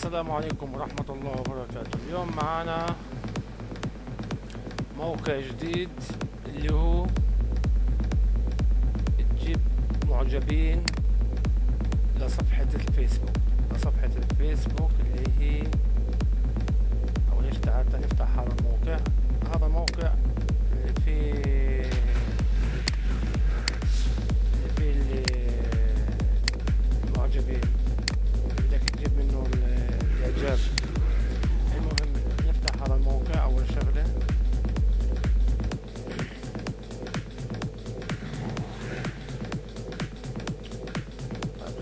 السلام عليكم ورحمة الله وبركاته. اليوم معنا موقع جديد اللي هو تجيب معجبين لصفحة الفيسبوك اللي هي أول إيش. تعال نفتح هذا الموقع. هذا الموقع اللي فيه المعجبين، بدك تجيب منه الإعجاب. المهم نفتح هذا الموقع أول شغلة. طيب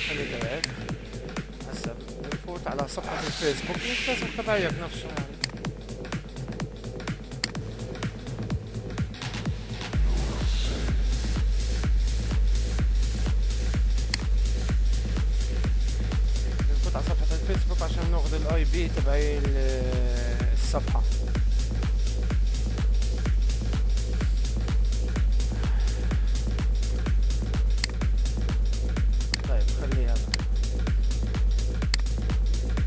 خلي دقيق. هسا بنفوت على صفحة الفيسبوك، مش لازم تبعيك نفسه يعني. بنفوت على صفحة الفيسبوك عشان ناخذ الاي بي تبعي الصفحة. طيب خلي هذا.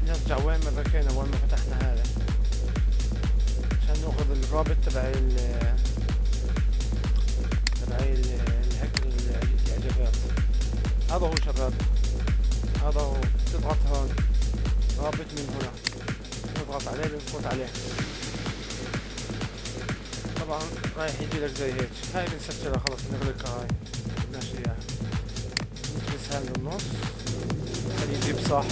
نرجع وين ما بكينا، وين ما فتحنا هذا، عشان ناخذ الرابط تبعي الهيك الاعجابات. هذا هو شباب، هذا هو. تضغط هون رابط من هنا، نضغط عليه بنفوت عليه. طبعا رايح يجي لك زي هيك. هاي بنسجلها خلص، نغلقها. هاي بدناش اياها. نجلس هاي بالنص، خليه يجيب صح.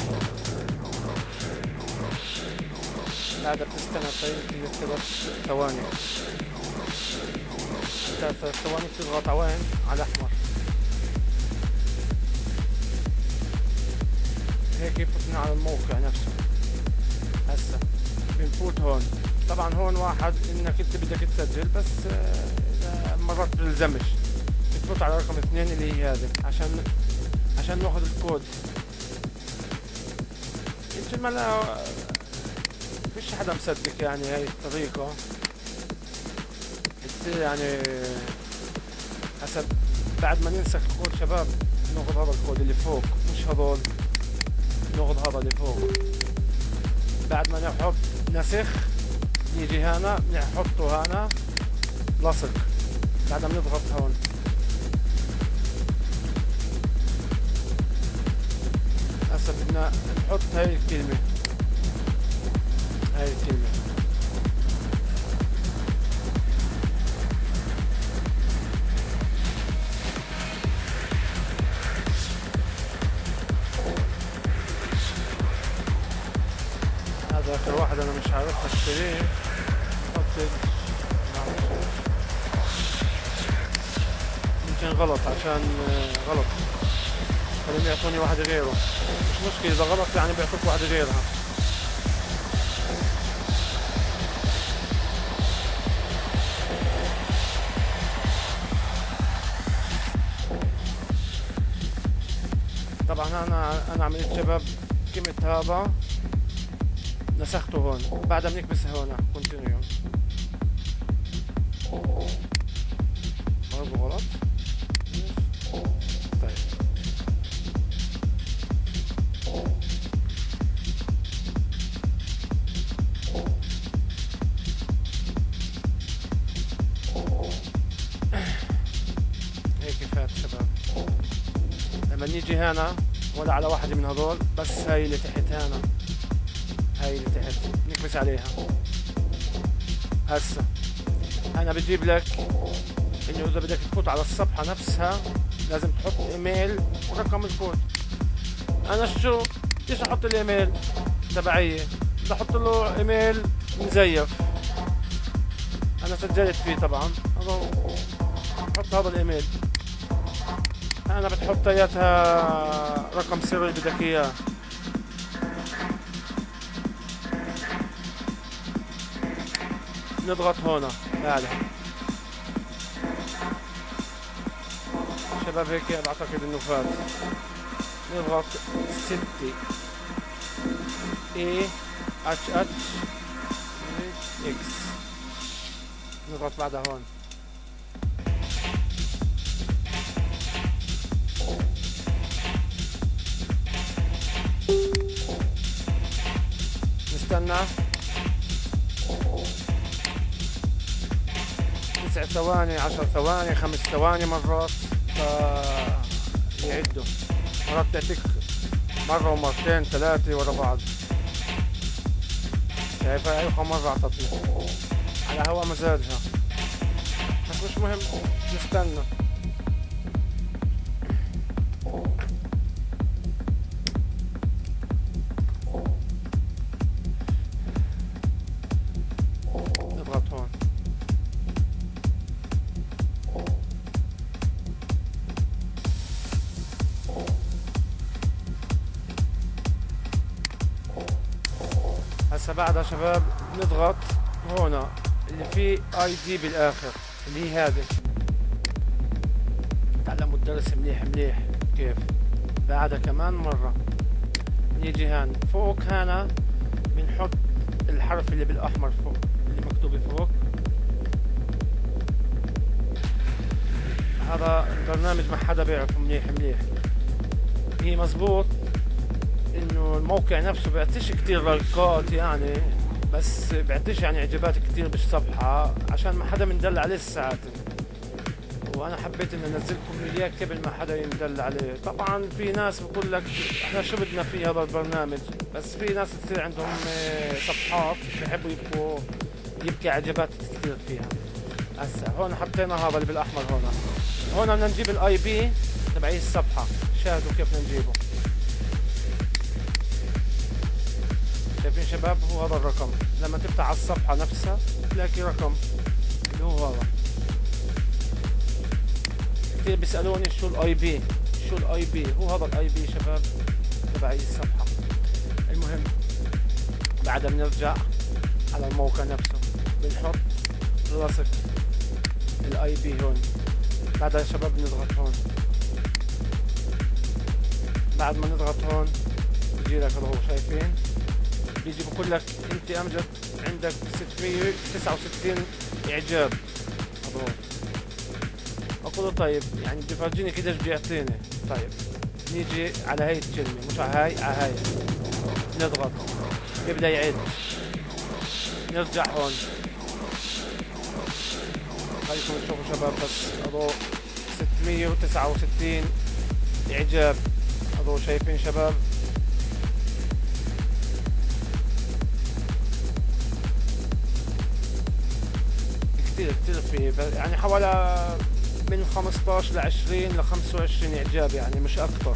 بعدها بتستنى يمكن 3 ثواني. 3 ثواني بتضغط على وين؟ على احمر. هيك فتنا على الموقع نفسه. هسا بنفوت هون. طبعا هون واحد انك انت بدك تسجل، بس اذا مرات بتلزمش بتفوت على رقم 2 اللي هي هذا عشان ناخذ الكود. يمكن ما فيش حدا مصدق يعني هاي الطريقة يعني. هسا بعد ما ننسخ الكود شباب، ناخذ هذا الكود اللي فوق، مش هذول. ناخذ هذا اللي فوق. بعد ما نحط نسخ نيجي هنا نحطه هنا لصق. بعد ما نضغط هون هسا بدنا نحط هاي الكلمة. هذا آخر واحد أنا مش عارف أشتريه. يمكن غلط، عشان غلط خليهم يعطوني واحد غيره. مش مشكلة إذا غلط، يعني بيعطوك واحد غيرها. طبعا أنا عملت شباب كلمة هذا نسخته هون. بعدها بنكبس هون كونتينيو. برضه غلط. طيب هيك فات شباب. لما نيجي هنا ولا على واحدة من هذول، بس هاي اللي تحت هنا، هاي اللي تحت نكبس عليها. هسه انا بجيب لك انه اذا بدك تفوت على الصفحة نفسها لازم تحط ايميل ورقم الكود. انا ليش احط الايميل تبعي؟ بدي احط له ايميل مزيف. انا سجلت فيه طبعا. حط هذا الايميل. انا بتحط اياتها رقم سري بدك اياه. نضغط هنا. هذا شباب هيك بعتقد انه فات. نضغط 6 اي اتش اكس. نضغط بعدها هون. نستنى 9 ثواني 10 ثواني 5 ثواني مرات يعدوا. مرات تعطيك مرة ومرتين ثلاثة ورا بعض. شايفها أيوة مرة عطتني على هوا مزاجها، بس مش مهم نستنى. نضغط هون. هسا بعدها شباب نضغط هنا اللي فيه اي دي بالاخر اللي هي هذه. تعلموا الدرس مليح مليح كيف. بعدها كمان مرة نيجي هان فوق، هنا بنحط الحرف اللي بالاحمر فوق اللي مكتوب فوق. هذا البرنامج ما حدا بيعرفه مليح مليح. هي مزبوط انه الموقع نفسه بيعطيش كتير لايكات يعني، بس بيعطيش يعني اعجابات كتير بالصفحة عشان ما حدا مندل عليه الساعات. وانا حبيت ان انزلكم اياه قبل ما حدا يندل عليه. طبعا في ناس بقول لك احنا شو بدنا في هذا البرنامج، بس في ناس كثير عندهم صفحات بيحبوا يبكي اعجابات كتير فيها. هسا هون حطينا هذا اللي بالاحمر. هون بدنا نجيب الاي بي تبعي الصفحة. شاهدوا كيف بدنا نجيبه. شايفين شباب؟ هو هذا الرقم. لما تفتح على الصفحة نفسها تلاقي رقم اللي هو هذا. كثير بيسألوني شو الاي بي، شو الاي بي. هو هذا الاي بي شباب تبعي الصفحة. المهم بعدها بنرجع على الموقع نفسه بنحط راسك الاي بي هون. بعدها شباب بنضغط هون. بعد ما نضغط هون بيجي لك هو شايفين بيجي بقول لك انت امجد عندك 669 اعجاب. اقول له طيب يعني بفرجيني قديش بيعطيني. طيب نيجي على هاي الكلمة، مش على هاي نضغط يبدأ يعد. نرجع هون خليكم تشوفوا شباب. بس اضو 669 اعجاب. اضو شايفين شباب؟ كتير في يعني حوالي من 15 ل 20 ل 25 اعجاب يعني مش اكتر.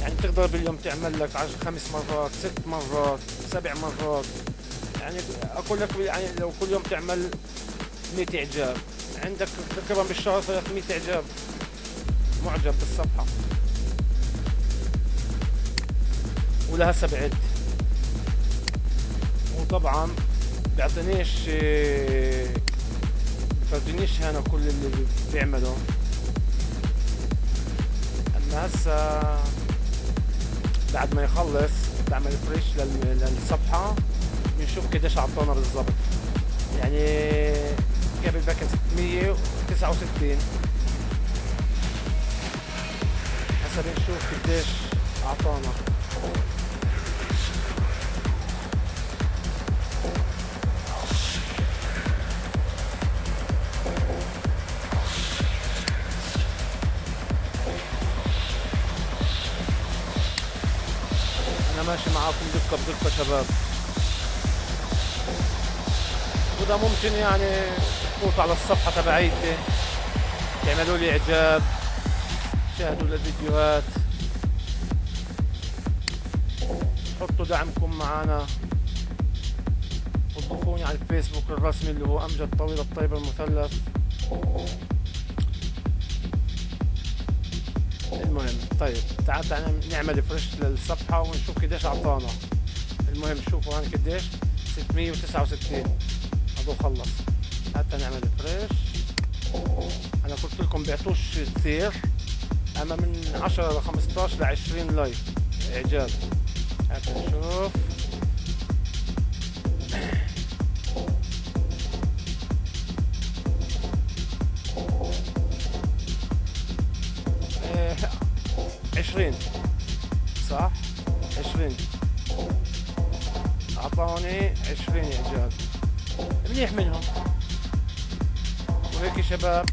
يعني تقدر باليوم تعمل لك 5 مرات 6 مرات 7 مرات. يعني اقول لك يعني لو كل يوم تعمل 100 اعجاب عندك تقريبا بالشهر 300 اعجاب معجب بالصفحة. ولهسه بعد. وطبعا بيعطينيش بفرجينيش هنا كل اللي بيعمله. اما هسه بعد ما يخلص بعمل فريش للصفحة بنشوف قديش اعطونا بالضبط. يعني قبل كان 669 هسه بنشوف قديش اعطانا. ماشي معاكم دقة بدقة شباب. وده ممكن يعني تفوتوا على الصفحة تبعيتي تعملوا لي اعجاب، تشاهدوا الفيديوهات، حطوا دعمكم معنا، وتضيفوني على الفيسبوك الرسمي اللي هو امجد طويل الطيب المثلث. المهم طيب تعال نعمل فريش للصفحة ونشوف قديش اعطانا. المهم شوفوا هون قديش 669 هذا خلص. حتى نعمل فريش. انا قلت لكم بيعطوش كثير، اما من 10 ل 15 ل 20 لايك اعجاب. حتى نشوف. إيه 20 صح 20 عطاني 20 اعجاب، منيح منهم. وهيك يا شباب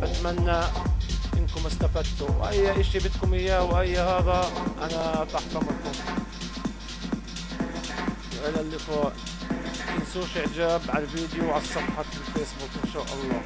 بتمنى انكم استفدتوا، واي اشي بدكم اياه واي هذا انا تحت امركم. والى اللقاء، تنسوش اعجاب على الفيديو وعلى الصفحة في الفيسبوك ان شاء الله.